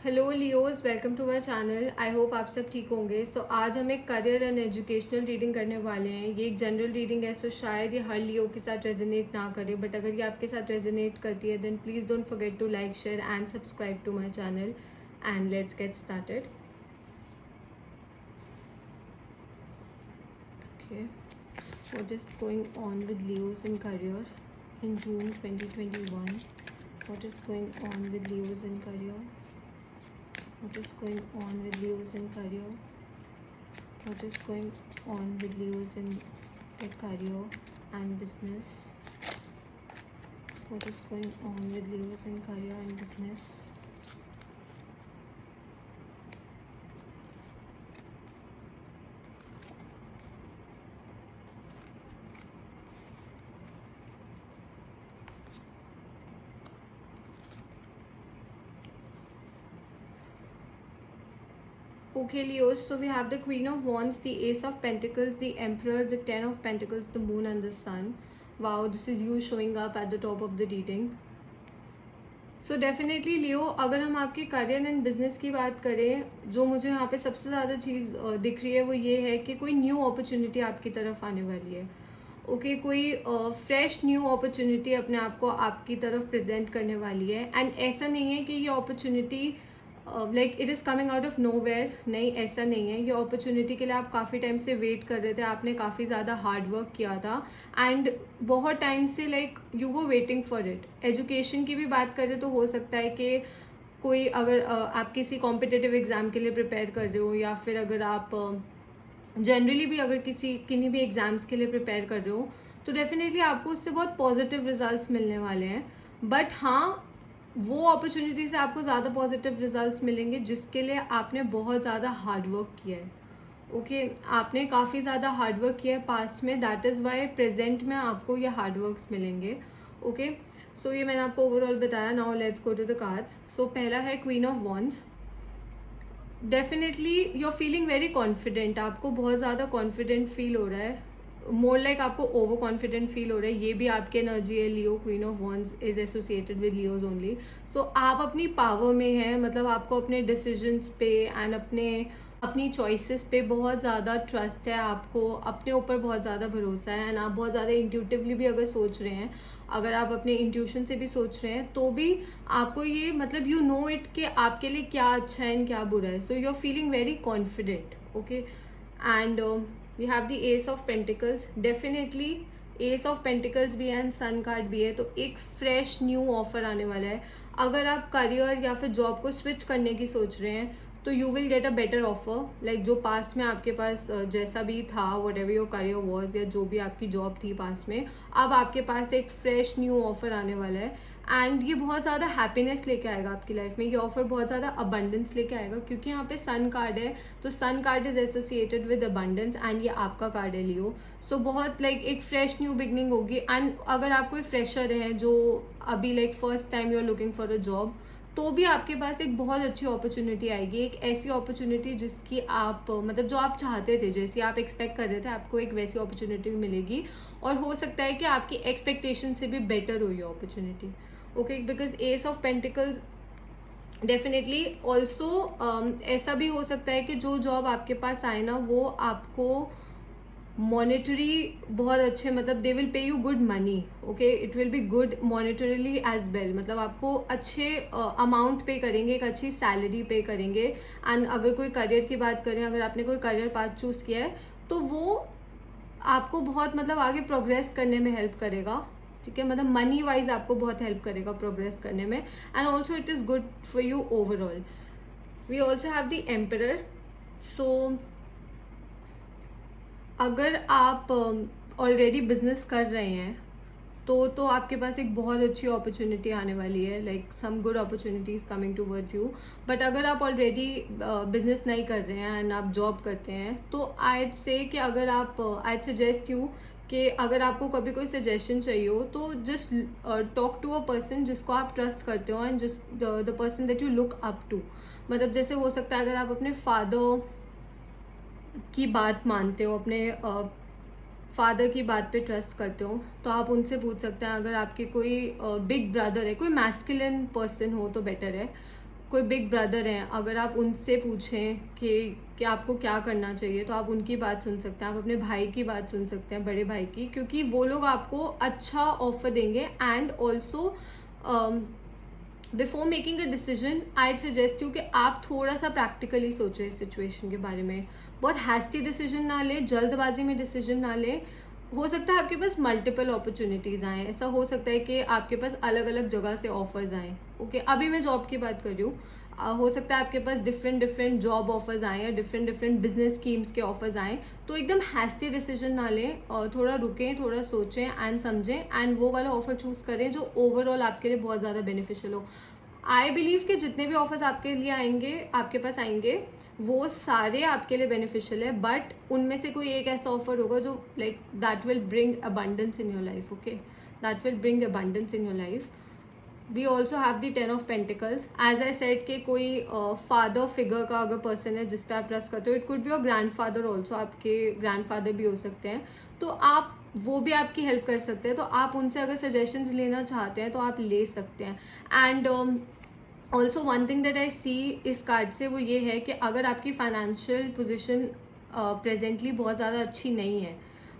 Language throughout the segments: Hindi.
Hello Leos, welcome to my channel. I hope आप सब ठीक होंगे। आज हम एक करियर एंड एजुकेशनल रीडिंग करने वाले हैं। ये एक जनरल रीडिंग है, शायद ये हर लियो के साथ रेजोनेट ना करे, बट अगर ये आपके साथ रेजोनेट करती है then please don't forget to like, share and subscribe to my channel. And let's get started. Okay, what is going on with Leos in career in June 2021? What is going on with Leos in career? What is going on with Leos in career? What is going on with Leos in their career and business? What is going on with Leos in career and business? Okay, Leos, so we have the Queen of Wands, the Ace of Pentacles, the Emperor, the Ten of Pentacles, the Moon and the Sun. Wow, this is you showing up at the top of the reading. So definitely Leo, अगर हम आपके करियर एंड बिजनेस की बात करें, जो मुझे यहाँ पे सबसे ज़्यादा चीज़ दिख रही है वो ये है कि कोई न्यू अपॉर्चुनिटी आपकी तरफ आने वाली है। ओके, कोई फ्रेश न्यू अपॉर्चुनिटी अपने आप को आपकी तरफ प्रेजेंट करने वाली है। एंड ऐसा नहीं है कि ये opportunity like it is coming out of nowhere, नहीं ऐसा नहीं है। ये अपॉर्चुनिटी के लिए आप काफ़ी टाइम से वेट कर रहे थे, आपने काफ़ी ज़्यादा हार्ड वर्क किया था एंड बहुत टाइम से लाइक यू वो वेटिंग फॉर इट। एजुकेशन की भी बात करें तो हो सकता है कि कोई अगर आप किसी कॉम्पिटिटिव एग्ज़ाम के लिए प्रिपेयर कर रहे हो, या फिर अगर आप जनरली भी अगर किन्हीं भी एग्ज़ाम्स के लिए प्रिपेयर कर रहे हो, तो डेफिनेटली आपको उससे बहुत पॉजिटिव रिजल्ट्स मिलने वाले हैं। बट हाँ, वो अपॉर्चुनिटी से आपको ज़्यादा पॉजिटिव रिजल्ट्स मिलेंगे जिसके लिए आपने बहुत ज़्यादा हार्ड वर्क किया है। ओके, आपने काफ़ी ज़्यादा हार्ड वर्क किया है पास्ट में, दैट इज़ वाई प्रेजेंट में आपको ये हार्ड वर्क्स मिलेंगे। ओके, सो ये मैंने आपको ओवरऑल बताया। Now let's go to the cards. So पहला है Queen of Wands. Definitely you are feeling very confident, आपको बहुत ज़्यादा कॉन्फिडेंट फील हो रहा है, मोर लाइक आपको ओवर कॉन्फिडेंट फील हो रहा है। ये भी आपके एनर्जी है Leo, Queen of Wands is associated with Leos only. So आप अपनी पावर में हैं, मतलब आपको अपने डिसीजंस पे एंड अपनी चॉइसेस पे बहुत ज़्यादा ट्रस्ट है, आपको अपने ऊपर बहुत ज़्यादा भरोसा है एंड आप बहुत ज़्यादा इंट्यूटिवली भी अगर सोच रहे हैं, अगर आप अपने इंट्यूशन से भी सोच रहे हैं तो भी आपको ये मतलब यू नो इट कि आपके लिए क्या अच्छा है एंड क्या बुरा है। So you are feeling very confident. Okay, and we have the ace of pentacles. Definitely ace of pentacles भी है एंड सन कार्ड भी है, तो एक फ्रेश न्यू ऑफर आने वाला है। अगर आप करियर या फिर जॉब को स्विच करने की सोच रहे हैं तो you will get a better offer. Like जो पास्ट में आपके पास जैसा भी था, what ever your career was, या जो भी आपकी जॉब थी पास्ट में, अब आपके पास एक फ्रेश न्यू ऑफर आने वाला है एंड ये बहुत ज़्यादा हैप्पीनेस लेके आएगा आपकी लाइफ में। ये ऑफर बहुत ज़्यादा अबंडेंस लेके आएगा, क्योंकि यहाँ पे सन कार्ड है, तो sun card is associated with abundance and ये आपका कार्ड है लियो। सो बहुत लाइक एक फ्रेश न्यू बिगनिंग होगी। एंड अगर आप कोई फ्रेशर हैं जो अभी like first time you are looking for a job, तो भी आपके पास एक बहुत अच्छी अपॉर्चुनिटी आएगी, एक ऐसी अपॉर्चुनिटी जिसकी आप मतलब जो आप चाहते थे, जैसी आप एक्सपेक्ट कर रहे थे, आपको एक वैसी अपॉर्चुनिटी मिलेगी। और हो सकता है कि आपकी एक्सपेक्टेशन से भी बेटर हो ये opportunity. Okay, because S of pentacles definitely also ऐसा भी हो सकता है कि जो जॉब आपके पास आए ना, वो आपको मॉनेटरी बहुत अच्छे, मतलब they will pay you good money. Okay, it will be good monetarily as well, मतलब आपको अच्छे अमाउंट पे करेंगे, एक अच्छी सैलरी पे करेंगे। एंड अगर कोई करियर की बात करें, अगर आपने कोई करियर पाथ चूज़ किया है तो वो आपको बहुत मतलब आगे प्रोग्रेस करने में हेल्प करेगा। ठीक है, मतलब मनी वाइज आपको बहुत हेल्प करेगा प्रोग्रेस करने में। And also it is good for you overall. We also have the Emperor. So अगर आप ऑलरेडी बिजनेस कर रहे हैं तो आपके पास एक बहुत अच्छी अपॉर्चुनिटी आने वाली है, like some good opportunities coming towards you. But अगर आप ऑलरेडी बिजनेस नहीं कर रहे हैं एंड आप जॉब करते हैं, तो आई से कि अगर आप आई सजेस्ट यू कि अगर आपको कभी कोई सजेशन चाहिए हो तो just talk to a person जिसको आप ट्रस्ट करते हो and just the person that you look up to. मतलब जैसे हो सकता है अगर आप अपने फादर की बात मानते हो, अपने फादर की बात पे ट्रस्ट करते हो, तो आप उनसे पूछ सकते हैं। अगर आपके कोई बिग ब्रदर है, कोई मैस्कुलिन पर्सन हो तो बेटर है, कोई बिग ब्रदर हैं, अगर आप उनसे पूछें कि आपको क्या करना चाहिए, तो आप उनकी बात सुन सकते हैं, आप अपने भाई की बात सुन सकते हैं, बड़े भाई की, क्योंकि वो लोग आपको अच्छा ऑफर देंगे. And also before making a decision I suggest you कि आप थोड़ा सा प्रैक्टिकली सोचें इस सिचुएशन के बारे में. बहुत हैस्टी डिसीजन ना ले, जल्दबाजी में डिसीजन ना ले. हो सकता है आपके पास मल्टीपल अपॉर्चुनिटीज़ आएँ, ऐसा हो सकता है कि आपके पास अलग अलग जगह से ऑफर्स आएँ. ओके, अभी मैं जॉब की बात कर रही हूँ. हो सकता है आपके पास डिफरेंट डिफरेंट जॉब ऑफर्स आएँ या डिफरेंट डिफरेंट बिजनेस स्कीम्स के ऑफर्स आएँ. तो एकदम हैस्टी डिसीजन ना लें, और थोड़ा रुकें, थोड़ा सोचें एंड समझें, एंड वो वाला ऑफर चूज़ करें जो ओवरऑल आपके लिए बहुत ज़्यादा बेनिफिशियल हो. आई बिलीव कि जितने भी ऑफर्स आपके लिए आएंगे, आपके पास आएंगे, वो सारे आपके लिए बेनिफिशियल है, बट उनमें से कोई एक ऐसा ऑफर होगा जो like that will bring abundance in your life. Okay, that will bring abundance in your life. We also have the 10 of Pentacles. As I said कि कोई फादर फिगर का अगर पर्सन है जिस पे आप ट्रस्ट करते हो, it could be your grand father also, आपके ग्रैंड फादर भी हो सकते हैं, तो आप वो भी आपकी हेल्प कर सकते हैं. तो आप उनसे अगर सजेशंस लेना चाहते हैं तो आप ले सकते हैं. And also one thing that I see इस कार्ड से वो ये है कि अगर आपकी फाइनेंशियल पोजिशन प्रेजेंटली बहुत ज़्यादा अच्छी नहीं है,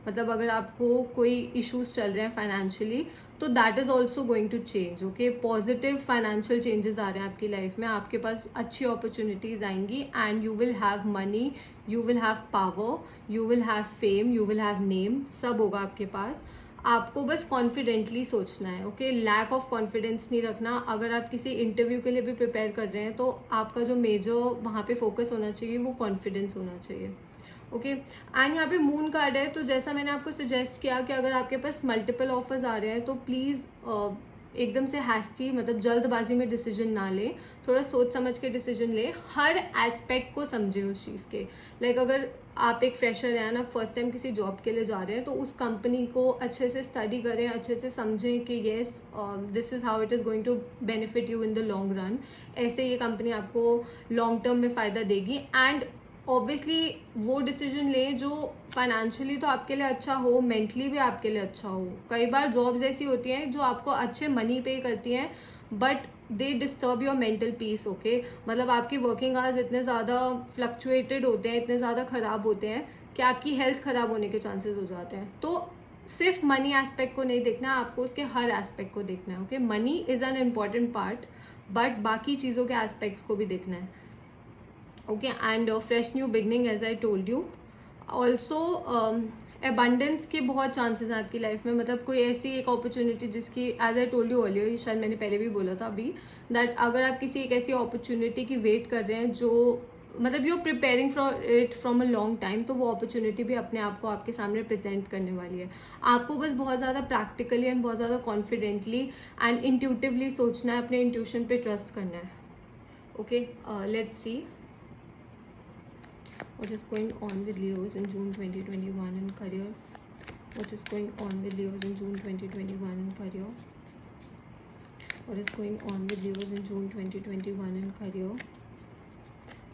मतलब अगर आपको कोई इश्यूज चल रहे हैं फाइनेंशियली, तो that is also going to change. Okay, positive financial changes आ रहे हैं आपकी लाइफ में, आपके पास अच्छी अपॉर्चुनिटीज़ आएंगी, and you will have money, you will have power, you will have fame, you will have name, सब होगा आपके पास. आपको बस कॉन्फिडेंटली सोचना है. ओके, लैक ऑफ कॉन्फिडेंस नहीं रखना. अगर आप किसी इंटरव्यू के लिए भी प्रिपेयर कर रहे हैं, तो आपका जो मेजर वहाँ पे फोकस होना चाहिए वो कॉन्फिडेंस होना चाहिए. ओके, एंड यहाँ पे मून कार्ड है, तो जैसा मैंने आपको सजेस्ट किया कि अगर आपके पास मल्टीपल ऑफर्स आ रहे हैं, तो प्लीज़ एकदम से हैस्टी, मतलब जल्दबाजी में डिसीजन ना ले, थोड़ा सोच समझ के डिसीजन ले, हर एस्पेक्ट को समझे उस चीज़ के. लाइक अगर आप एक फ्रेशर हैं ना, फर्स्ट टाइम किसी जॉब के लिए जा रहे हैं, तो उस कंपनी को अच्छे से स्टडी करें, अच्छे से समझें कि yes this is how it is going to benefit you in the long run. ऐसे ये कंपनी आपको लॉन्ग टर्म में फ़ायदा देगी. एंड ऑब्वियसली वो डिसीजन लें जो फाइनेंशियली तो आपके लिए अच्छा हो, मेंटली भी आपके लिए अच्छा हो. कई बार जॉब्स ऐसी होती हैं जो आपको अच्छे मनी पे करती हैं, but they disturb your mental peace. Okay, मतलब आपकी वर्किंग आवर्स इतने ज़्यादा फ्लक्चुएटेड होते हैं, इतने ज़्यादा ख़राब होते हैं कि आपकी हेल्थ ख़राब होने के चांसेस हो जाते हैं. तो सिर्फ मनी एस्पेक्ट को नहीं देखना, आपको उसके हर एस्पेक्ट को देखना है. Okay, money is an important part, but बाकी चीज़ों के एस्पेक्ट्स को भी देखना है. Okay, and fresh new beginning as I told you. Also abundance के बहुत चांसेस हैं आपकी लाइफ में, मतलब कोई ऐसी एक अपॉर्चुनिटी जिसकी, as I told you earlier, शायद मैंने पहले भी बोला था अभी, दैट अगर आप किसी एक ऐसी अपॉर्चुनिटी की वेट कर रहे हैं जो, मतलब you are preparing for it from a long time, तो वो अपॉर्चुनिटी भी अपने आप को आपके सामने प्रेजेंट करने वाली है. आपको बस बहुत ज़्यादा प्रैक्टिकली एंड बहुत ज़्यादा कॉन्फिडेंटली एंड इंट्यूटिवली सोचना है, अपने इंट्यूशन पे ट्रस्ट करना है. Okay, let's see what is going on with Leos in June 2021 in career. What is going on with Leos in June 2021 in career. What is going on with Leos in June 2021 in career.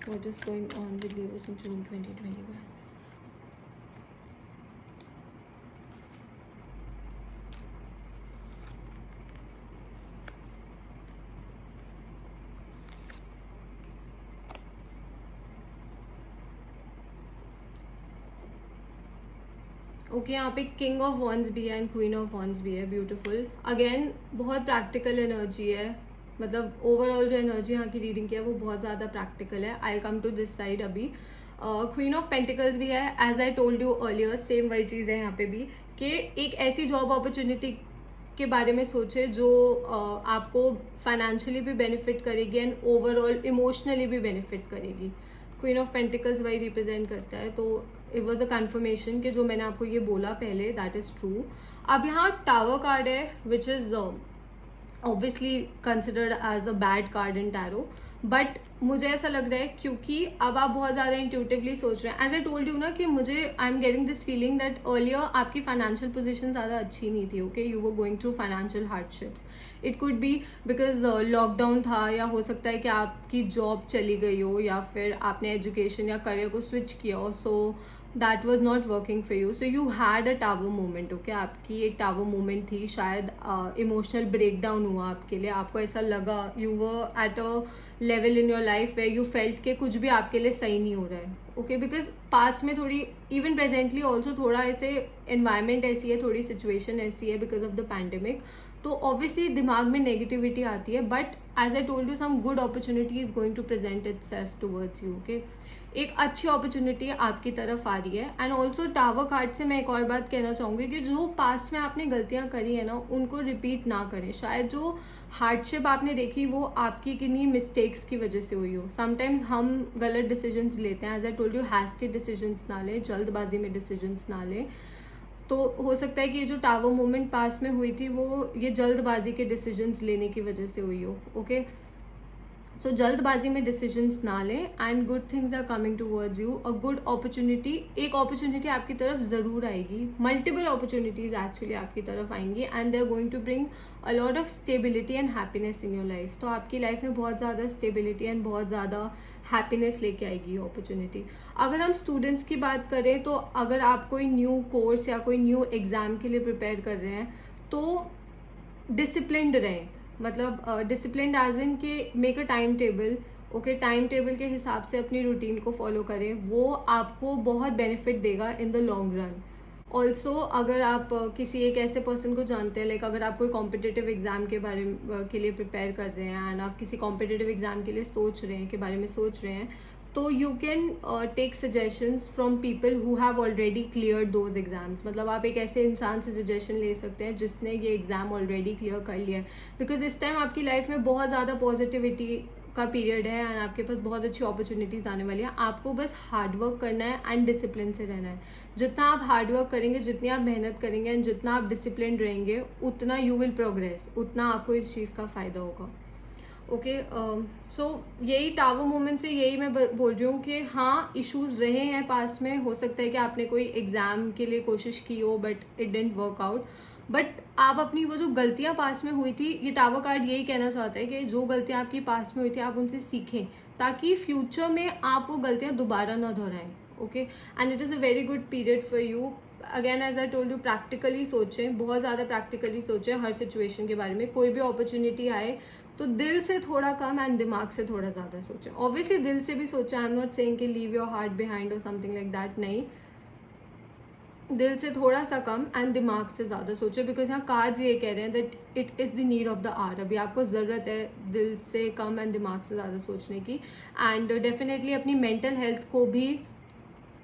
What is going on with Leos in June 2021. Okay, यहाँ पे किंग ऑफ वॉन्स भी है एंड क्वीन ऑफ वॉन्स भी है. ब्यूटीफुल. अगेन बहुत प्रैक्टिकल एनर्जी है, मतलब ओवरऑल जो एनर्जी यहाँ की रीडिंग की है वो बहुत ज़्यादा प्रैक्टिकल है. I come to this side अभी. क्वीन ऑफ पेंटिकल्स भी है, as I told you earlier, same वही चीज़ है यहाँ पे भी, कि एक ऐसी जॉब अपॉर्चुनिटी के बारे में सोचे जो आपको फाइनेंशियली भी बेनिफिट करेगी एंड ओवरऑल इमोशनली भी बेनिफिट करेगी. क्वीन ऑफ पेंटिकल्स वही रिप्रेजेंट करता है, तो इट वॉज अ कन्फर्मेशन कि जो मैंने आपको ये बोला पहले, दैट इज़ ट्रू. अब यहाँ टावर कार्ड है, which is obviously considered as a bad card in tarot, but मुझे ऐसा लग रहा है क्योंकि अब आप बहुत ज़्यादा इंट्यूटिवली सोच रहे हैं. एज आई टोल्ड यू ना कि मुझे, I am getting this feeling that earlier आपकी फाइनेंशियल पोजीशन ज़्यादा अच्छी नहीं थी. Okay, you were going through financial hardships. It could be because lockdown था, या हो सकता है कि आपकी जॉब चली गई हो, या फिर आपने एजुकेशन या करियर को स्विच किया हो. So that was not working for you, so you had a tower moment. Okay, आपकी एक टावर मोमेंट थी, शायद इमोशनल ब्रेकडाउन हुआ आपके लिए, आपको ऐसा लगा, you were at a level in your life way you felt के कुछ भी आपके लिए सही नहीं हो रहा है. ओके, बिकॉज पास्ट में थोड़ी, इवन प्रेजेंटली ऑल्सो थोड़ा ऐसे एनवायरमेंट ऐसी है, थोड़ी सिचुएशन ऐसी है बिकॉज ऑफ द पैंडेमिक, तो ऑब्वियसली दिमाग में नेगेटिविटी आती है. But as I told you, some good opportunity is going to present itself towards you. Okay, एक अच्छी अपॉर्चुनिटी आपकी तरफ आ रही है. एंड ऑल्सो टावर कार्ड से मैं एक और बात कहना चाहूँगी कि जो पास्ट में आपने गलतियाँ करी है ना, उनको रिपीट ना करें. शायद जो हार्डशिप आपने देखी वो आपकी किन्हीं मिस्टेक्स की वजह से हुई हो. समटाइम्स हम गलत डिसीजंस लेते हैं, as I told you, hasty decisions ना लें, जल्दबाजी में डिसीजंस ना लें. तो हो सकता है कि ये जो टावर मूवमेंट पास में हुई थी वो ये जल्दबाजी के डिसीजंस लेने की वजह से हुई हो. ओके, सो जल्दबाजी में डिसीजंस ना लें, and good things are coming towards you. A good opportunity, एक अपॉर्चुनिटी आपकी तरफ ज़रूर आएगी. मल्टीपल अपॉर्चुनिटीज़ एक्चुअली आपकी तरफ आएंगी, and they are going to bring a lot of stability and happiness in your life. तो आपकी लाइफ में बहुत ज़्यादा स्टेबिलिटी एंड बहुत ज़्यादा हैप्पीनेस लेके आएगी ये अपॉर्चुनिटी. अगर हम स्टूडेंट्स की बात करें, तो अगर आप कोई न्यू कोर्स या कोई न्यू एग्ज़ाम के लिए प्रिपेयर कर रहे हैं, तो डिसिप्लिन्ड रहें. मतलब डिसिप्लिन्ड एज इन के make a time table. Okay, time table के हिसाब से अपनी रूटीन को फॉलो करें, वो आपको बहुत बेनिफिट देगा इन द लॉन्ग रन. ऑल्सो अगर आप किसी एक ऐसे पर्सन को जानते हैं, लाइक अगर आप कोई कॉम्पिटिटिव एग्ज़ाम के बारे के लिए प्रिपेयर कर रहे हैं, एंड आप किसी कॉम्पिटिटिव एग्ज़ाम के लिए सोच रहे हैं, के बारे में सोच रहे हैं, तो you can take suggestions from people who have already cleared those exams. मतलब आप एक ऐसे इंसान से सजेशन ले सकते हैं जिसने ये एग्ज़ाम ऑलरेडी क्लियर कर लिया है. बिकॉज इस टाइम आपकी लाइफ में बहुत ज़्यादा पॉजिटिविटी का पीरियड है, एंड आपके पास बहुत अच्छी अपॉर्चुनिटीज़ आने वाली है. आपको बस हार्डवर्क करना है एंड डिसिप्लिन से रहना है. जितना आप हार्डवर्क करेंगे, जितनी आप मेहनत करेंगे, एंड जितना आप डिसिप्लिन रहेंगे, उतना यू विल प्रोग्रेस, उतना आपको इस चीज़ का फ़ायदा होगा. ओके, सो यही टावर मोमेंट से यही मैं बोल रही हूँ कि हाँ, इश्यूज रहे हैं पास में. हो सकता है कि आपने कोई एग्ज़ाम के लिए कोशिश की हो but it didn't work out. But आप अपनी वो जो गलतियाँ पास में हुई थी, ये टावर कार्ड यही कहना चाहता है कि जो गलतियाँ आपकी पास में हुई थी आप उनसे सीखें, ताकि फ्यूचर में आप वो गलतियाँ दोबारा ना दोहराएं. Okay, and it is a very good period for you. Again as I told you, practically सोचें, बहुत ज़्यादा प्रैक्टिकली सोचें हर सिचुएशन के बारे में. कोई भी अपॉर्चुनिटी आए तो दिल से थोड़ा कम एंड दिमाग से थोड़ा ज़्यादा सोचें. ऑब्वियसली दिल से भी सोचें, आई एम नॉट सेइंग कि लीव योर हार्ट बिहाइंड और समथिंग लाइक दैट, नहीं. दिल से थोड़ा सा कम एंड दिमाग से ज़्यादा सोचें, बिकॉज यहाँ कार्ड्स ये कह रहे हैं that it is the need of the hour. अभी आपको ज़रूरत है दिल से कम एंड दिमाग से ज़्यादा सोचने की. एंड डेफिनेटली अपनी मेंटल हेल्थ को भी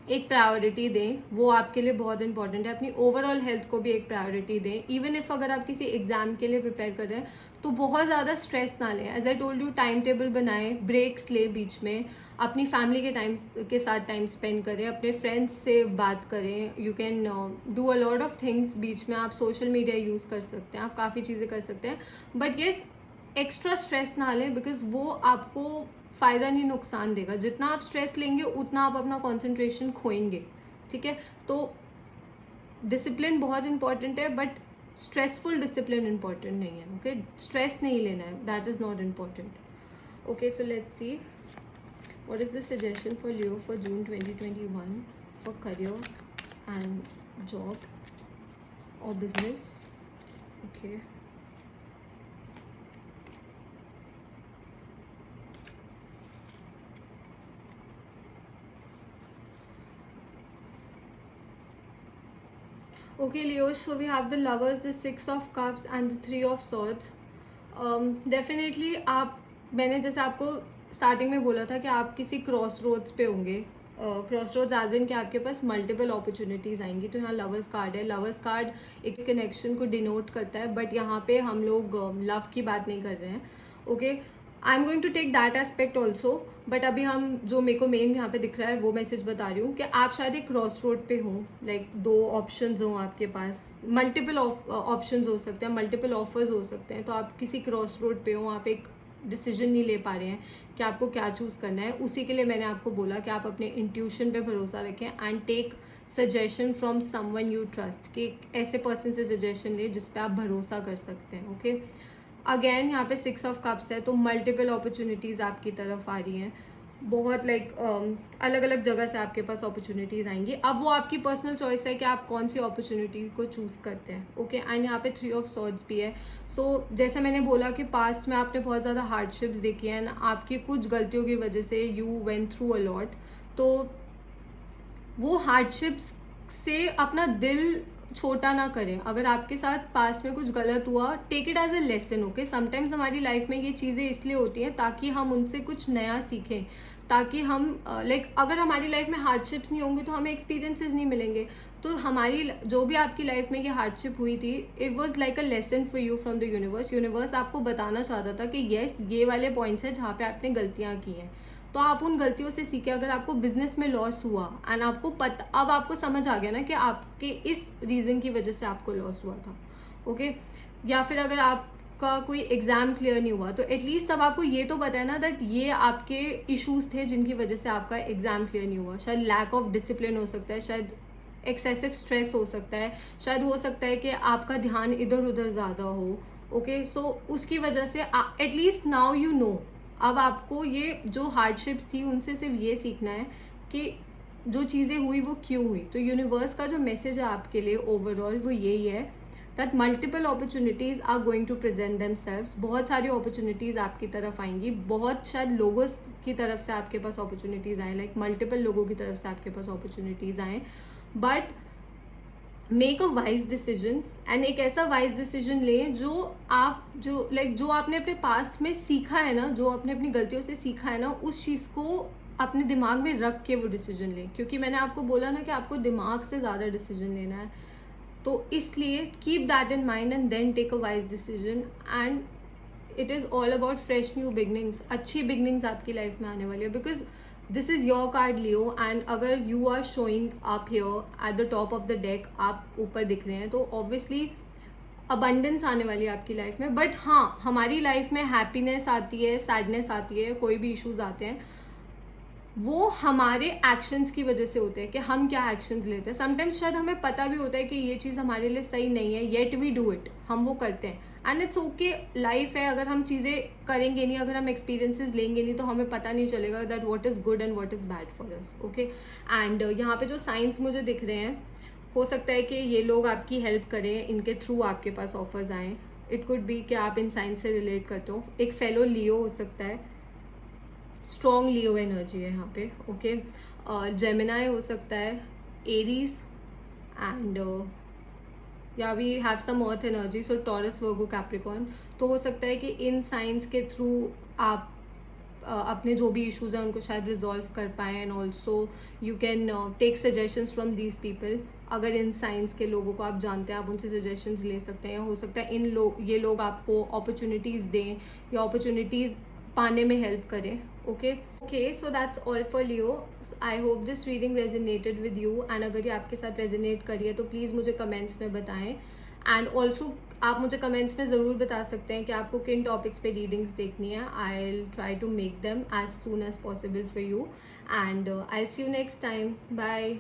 एक प्रायोरिटी दें, वो आपके लिए बहुत इंपॉर्टेंट है. अपनी ओवरऑल हेल्थ को भी एक प्रायोरिटी दें. इवन इफ अगर आप किसी एग्जाम के लिए प्रिपेयर कर रहे हैं, तो बहुत ज़्यादा स्ट्रेस ना लें. As I told you, time table बनाएं, ब्रेक्स ले बीच में, अपनी फैमिली के साथ टाइम स्पेंड करें, अपने फ्रेंड्स से बात करें. You can do a lot of things. बीच में आप सोशल मीडिया यूज़ कर सकते हैं, आप काफ़ी चीज़ें कर सकते हैं. बट येस, एक्स्ट्रा स्ट्रेस ना लें, बिकॉज वो आपको फ़ायदा नहीं नुकसान देगा. जितना आप स्ट्रेस लेंगे उतना आप अपना कॉन्सेंट्रेशन खोएंगे. ठीक है, तो डिसिप्लिन बहुत इंपॉर्टेंट है, बट स्ट्रेसफुल डिसिप्लिन इंपॉर्टेंट नहीं है. ओके, स्ट्रेस नहीं लेना है, that is not important. Okay, so let's see what is the suggestion for Leo for June 2021 for career and job और business. Okay, Okay, Leo, so we have the lovers, the 6 of cups and the 3 of swords. Definitely आप, मैंने जैसे आपको स्टार्टिंग में बोला था कि आप किसी क्रॉस रोड्स पे होंगे. क्रॉस रोड्स एज इन कि आपके पास मल्टीपल अपॉर्चुनिटीज़ आएंगी. तो यहाँ लवर्स कार्ड है. लवर्स कार्ड एक कनेक्शन को डिनोट करता है, बट यहाँ पे हम लोग लव की बात नहीं कर रहे हैं. Okay, I am going to take that aspect also. But अभी हम जो मेरे को मेन यहाँ पे दिख रहा है वो मैसेज बता रही हूँ कि आप शायद एक क्रॉस रोड पे हों. लाइक दो ऑप्शंस हों आपके पास, मल्टीपल ऑप्शंस हो सकते हैं, मल्टीपल ऑफर्स हो सकते हैं. तो आप किसी क्रॉस रोड पे हो, आप एक डिसीजन नहीं ले पा रहे हैं कि आपको क्या चूज़ करना है. उसी के लिए मैंने आपको बोला कि आप अपने इंट्यूशन पे भरोसा रखें and take suggestion from someone you trust. कि ऐसे पर्सन से सजेशन ले जिस पे आप भरोसा कर सकते हैं. ओके, अगेन यहाँ पे 6 ऑफ कप्स है, तो मल्टीपल अपॉर्चुनिटीज़ आपकी तरफ आ रही हैं. बहुत लाइक अलग अलग जगह से आपके पास अपॉर्चुनिटीज़ आएंगी. अब वो आपकी पर्सनल चॉइस है कि आप कौन सी अपॉर्चुनिटी को चूज़ करते हैं. ओके, एंड यहाँ पे 3 ऑफ सॉर्ड्स भी है. सो जैसे मैंने बोला कि पास्ट में आपने बहुत ज़्यादा हार्डशिप्स देखी हैं, एंड आपकी कुछ गलतियों की वजह से you went through a lot. तो वो हार्डशिप्स से अपना दिल छोटा ना करें. अगर आपके साथ पास में कुछ गलत हुआ, take it as a lesson. Okay, sometimes हमारी लाइफ में ये चीज़ें इसलिए होती हैं ताकि हम उनसे कुछ नया सीखें, ताकि हम लाइक अगर हमारी लाइफ में हार्डशिप्स नहीं होंगी तो हमें एक्सपीरियंसेस नहीं मिलेंगे. तो हमारी जो भी आपकी लाइफ में ये हार्डशिप हुई थी, it was like a lesson for you from the universe. Universe आपको बताना चाहता था कि येस, ये वाले पॉइंट्स हैं जहाँ पे आपने गलतियाँ की हैं, तो आप उन गलतियों से सीखें. अगर आपको बिजनेस में लॉस हुआ एंड आपको पता, अब आपको समझ आ गया ना कि आपके इस रीज़न की वजह से आपको लॉस हुआ था. ओके, या फिर अगर आपका कोई एग्ज़ाम क्लियर नहीं हुआ, तो एटलीस्ट अब आपको ये तो पता है ना दैट ये आपके इश्यूज थे जिनकी वजह से आपका एग्ज़ाम क्लियर नहीं हुआ. शायद लैक ऑफ डिसिप्लिन हो सकता है, शायद एक्सेसिव स्ट्रेस हो सकता है, शायद हो सकता है कि आपका ध्यान इधर उधर ज़्यादा हो. ओके, सो उसकी वजह से एटलीस्ट नाउ यू नो. अब आपको ये जो हार्डशिप्स थी उनसे सिर्फ ये सीखना है कि जो चीज़ें हुई वो क्यों हुई. तो यूनिवर्स का जो मैसेज है आपके लिए ओवरऑल वो यही है that multiple opportunities are going to present themselves. बहुत सारी अपॉर्चुनिटीज़ आपकी तरफ आएंगी, बहुत शायद लोगों की तरफ से आपके पास अपॉर्चुनिटीज़ आए, लाइक मल्टीपल लोगों की तरफ से आपके पास अपॉर्चुनिटीज़ आए. But make a wise decision, and एक ऐसा वाइज डिसीजन लें जो आप जो लाइक जो आपने अपने पास्ट में सीखा है ना, जो आपने अपनी गलतियों से सीखा है ना, उस चीज़ को अपने दिमाग में रख के वो डिसीजन लें. क्योंकि मैंने आपको बोला ना कि आपको दिमाग से ज़्यादा डिसीजन लेना है. तो इसलिए keep that in mind and then take a wise decision. And it is all about fresh new beginnings. अच्छी बिगनिंग्स आपकी लाइफ में आने वाली है, because this is your card Leo. And अगर you are showing up here at the top of the deck, आप ऊपर दिख रहे हैं, तो ऑब्वियसली अबंडेंस आने वाली है आपकी लाइफ में. बट हाँ, हमारी लाइफ में हैप्पीनेस आती है, सैडनेस आती है, कोई भी इश्यूज आते हैं, वो हमारे एक्शंस की वजह से होते हैं कि हम क्या एक्शंस लेते हैं. समटाइम्स शायद हमें पता भी होता है कि ये चीज़ हमारे लिए सही नहीं है, येट वी डू इट, हम वो करते हैं. एंड इट्स ओके, लाइफ है. अगर हम चीज़ें करेंगे नहीं, अगर हम एक्सपीरियंसेस लेंगे नहीं, तो हमें पता नहीं चलेगा that what is good and what is bad for us. Okay, and यहाँ पे जो साइंस मुझे दिख रहे हैं, हो सकता है कि ये लोग आपकी हेल्प करें, इनके थ्रू आपके पास ऑफर्स आएँ. इट कुड बी कि आप इन साइंस से रिलेट करते हो. एक फेलो लियो हो सकता है, स्ट्रॉन्ग लियो एनर्जी है यहाँ पे. ओके, जेमिनाई हो सकता है, एरीज, एंड या we have some earth energy, so Taurus, Virgo, Capricorn. तो हो सकता है कि इन साइंस के थ्रू आप अपने जो भी इश्यूज हैं उनको शायद रिजॉल्व कर पाएँ. And also you can take suggestions from these people. अगर इन साइंस के लोगों को आप जानते हैं, आप उनसे सजेशंस ले सकते हैं. हो सकता है ये लोग आपको अपॉर्चुनिटीज़ दें या अपॉर्चुनिटीज़ पाने में हेल्प करें. Okay, so that's all for Leo. I hope this reading resonated with you, and अगर ये आपके साथ रेजोनेट करी है तो प्लीज़ मुझे कमेंट्स में बताएं. एंड ऑल्सो आप मुझे कमेंट्स में ज़रूर बता सकते हैं कि आपको किन टॉपिक्स पे रीडिंग्स देखनी है. I will try to make them as soon as possible for you, and I will see you next time. Bye.